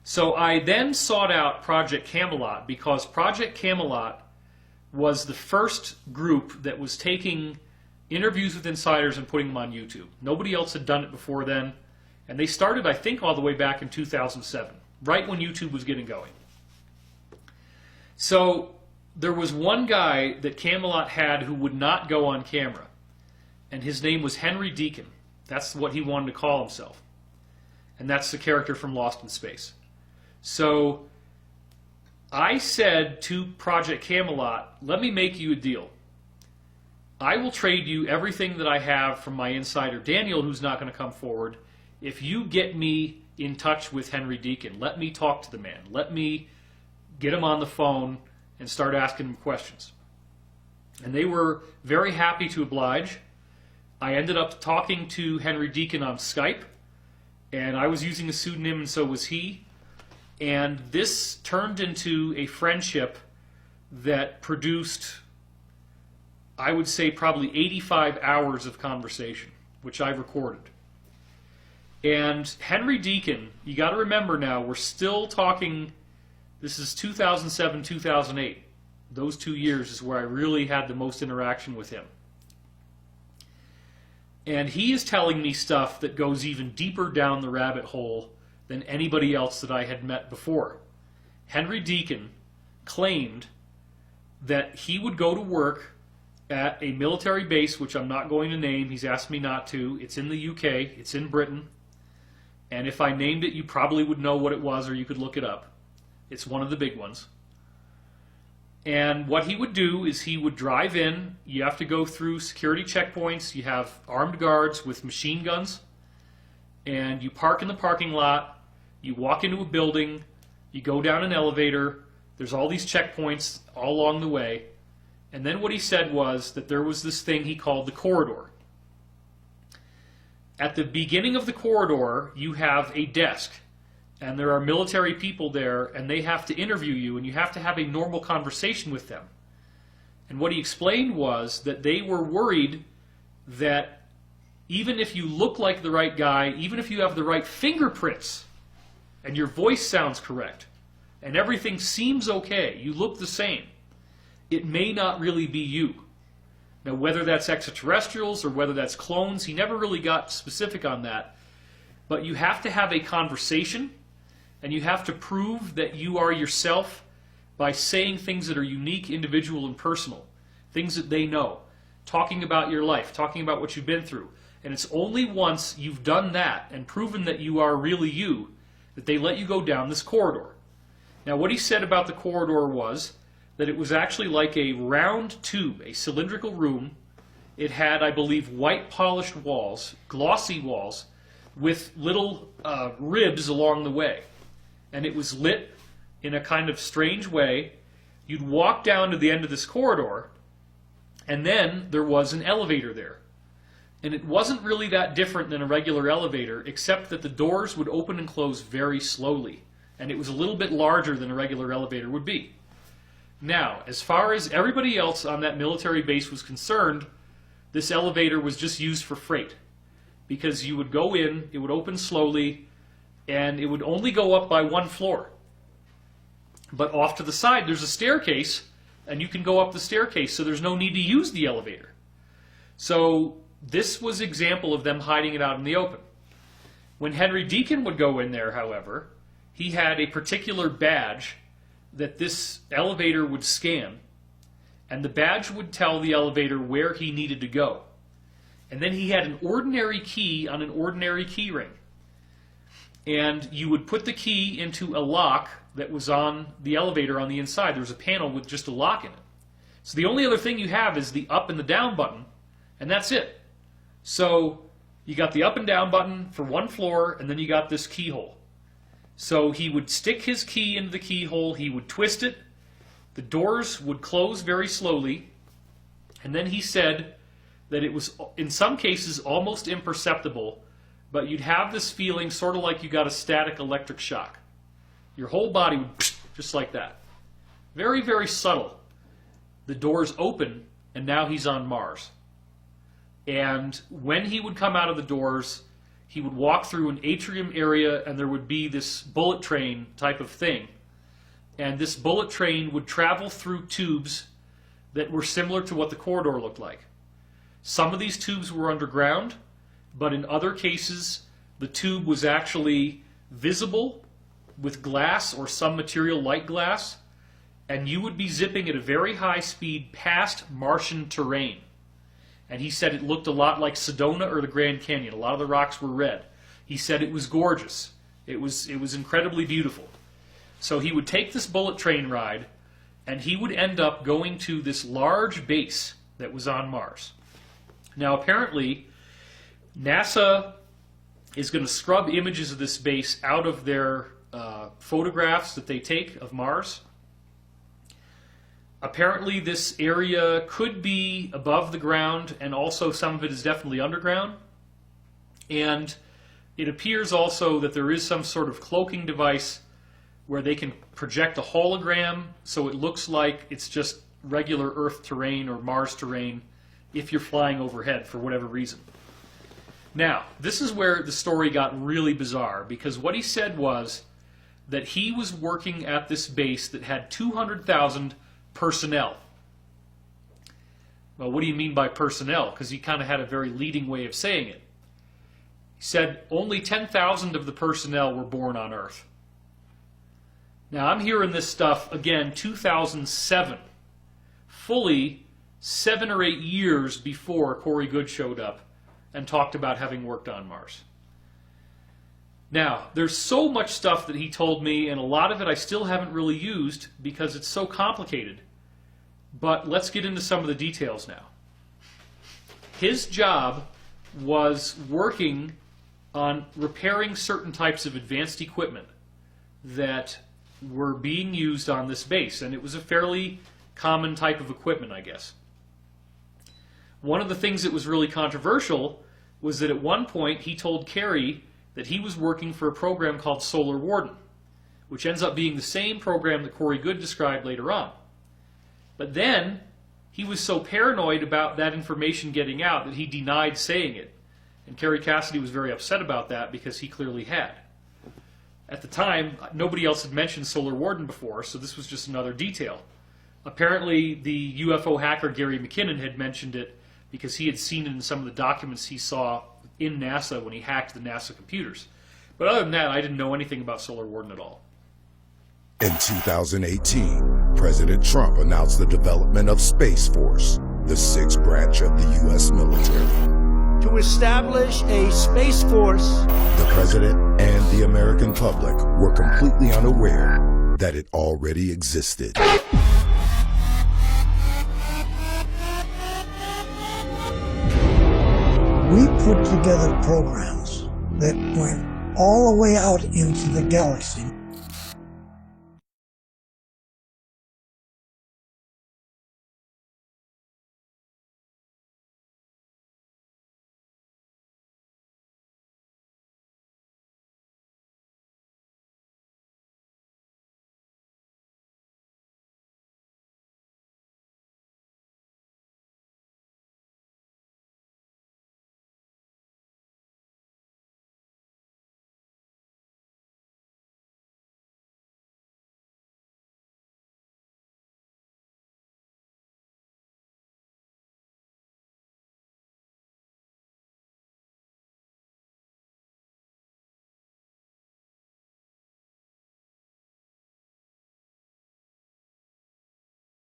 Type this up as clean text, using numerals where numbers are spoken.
So I then sought out Project Camelot because Project Camelot was the first group that was taking interviews with insiders and putting them on YouTube. Nobody else had done it before then, and they started, I think, all the way back in 2007, right when YouTube was getting going. So there was one guy that Camelot had who would not go on camera, and his name was Henry Deacon. That's what he wanted to call himself, and that's the character from Lost in Space. So I said to Project Camelot, let me make you a deal. I will trade you everything that I have from my insider Daniel, who's not going to come forward, if you get me in touch with Henry Deacon. Let me talk to the man. Let me get him on the phone and start asking him questions. And they were very happy to oblige. I ended up talking to Henry Deacon on Skype, and I was using a pseudonym, and so was he. And this turned into a friendship that produced, I would say, probably 85 hours of conversation, which I recorded. And Henry Deacon, you got to remember now, we're still talking, this is 2007, 2008. Those 2 years is where I really had the most interaction with him. And he is telling me stuff that goes even deeper down the rabbit hole than anybody else that I had met before. Henry Deacon claimed that he would go to work at a military base, which I'm not going to name. He's asked me not to. It's in the UK. It's in Britain. And if I named it, you probably would know what it was, or you could look it up. It's one of the big ones. And what he would do is he would drive in. You have to go through security checkpoints. You have armed guards with machine guns. And you park in the parking lot. You walk into a building. You go down an elevator. There's all these checkpoints all along the way. And then what he said was that there was this thing he called the corridor. At the beginning of the corridor, you have a desk. And there are military people there, and they have to interview you, and you have to have a normal conversation with them. And what he explained was that they were worried that even if you look like the right guy, even if you have the right fingerprints, and your voice sounds correct, and everything seems okay, you look the same, it may not really be you. Now, whether that's extraterrestrials or whether that's clones, he never really got specific on that. But you have to have a conversation, and you have to prove that you are yourself by saying things that are unique, individual, and personal. Things that they know. Talking about your life, talking about what you've been through. And it's only once you've done that and proven that you are really you that they let you go down this corridor. Now, what he said about the corridor was that it was actually like a round tube, a cylindrical room. It had, I believe, white polished walls, glossy walls, with little ribs along the way. And it was lit in a kind of strange way. You'd walk down to the end of this corridor, and then there was an elevator there. And it wasn't really that different than a regular elevator, except that the doors would open and close very slowly. And it was a little bit larger than a regular elevator would be. Now, as far as everybody else on that military base was concerned, this elevator was just used for freight. Because you would go in, it would open slowly, and it would only go up by one floor. But off to the side, there's a staircase, and you can go up the staircase, so there's no need to use the elevator. So this was an example of them hiding it out in the open. When Henry Deacon would go in there, however, he had a particular badge that this elevator would scan, and the badge would tell the elevator where he needed to go. And then he had an ordinary key on an ordinary key ring. And you would put the key into a lock that was on the elevator on the inside. There was a panel with just a lock in it. So the only other thing you have is the up and the down button, and that's it. So you got the up and down button for one floor, and then you got this keyhole. So he would stick his key into the keyhole, he would twist it, the doors would close very slowly, and then he said that it was, in some cases, almost imperceptible, but you'd have this feeling sort of like you got a static electric shock. Your whole body would, just like that. Very, very subtle. The doors open, and now he's on Mars. And when he would come out of the doors, he would walk through an atrium area and there would be this bullet train type of thing. And this bullet train would travel through tubes that were similar to what the corridor looked like. Some of these tubes were underground, but in other cases, the tube was actually visible with glass or some material like glass, and you would be zipping at a very high speed past Martian terrain. And he said it looked a lot like Sedona or the Grand Canyon. A lot of the rocks were red. He said it was gorgeous. It was incredibly beautiful. So he would take this bullet train ride, and he would end up going to this large base that was on Mars. Now, apparently, NASA is going to scrub images of this base out of their photographs that they take of Mars. Apparently, this area could be above the ground, and also some of it is definitely underground. And it appears also that there is some sort of cloaking device where they can project a hologram, so it looks like it's just regular Earth terrain or Mars terrain if you're flying overhead for whatever reason. Now, this is where the story got really bizarre, because what he said was that he was working at this base that had 200,000 personnel. Well, what do you mean by personnel? Because he kind of had a very leading way of saying it. He said only 10,000 of the personnel were born on Earth. Now, I'm hearing this stuff, again, 2007, fully 7 or 8 years before Corey Goode showed up and talked about having worked on Mars. Now, there's so much stuff that he told me, and a lot of it I still haven't really used because it's so complicated. But let's get into some of the details now. His job was working on repairing certain types of advanced equipment that were being used on this base, and it was a fairly common type of equipment, I guess. One of the things that was really controversial was that at one point he told Kerry that he was working for a program called Solar Warden, which ends up being the same program that Corey Goode described later on. But then he was so paranoid about that information getting out that he denied saying it. And Kerry Cassidy was very upset about that because he clearly had. At the time, nobody else had mentioned Solar Warden before, so this was just another detail. Apparently, the UFO hacker Gary McKinnon had mentioned it because he had seen it in some of the documents he saw in NASA when he hacked the NASA computers. But other than that, I didn't know anything about Solar Warden at all. In 2018, President Trump announced the development of Space Force, the sixth branch of the U.S. military. To establish a Space Force. The President and the American public were completely unaware that it already existed. We put together programs that went all the way out into the galaxy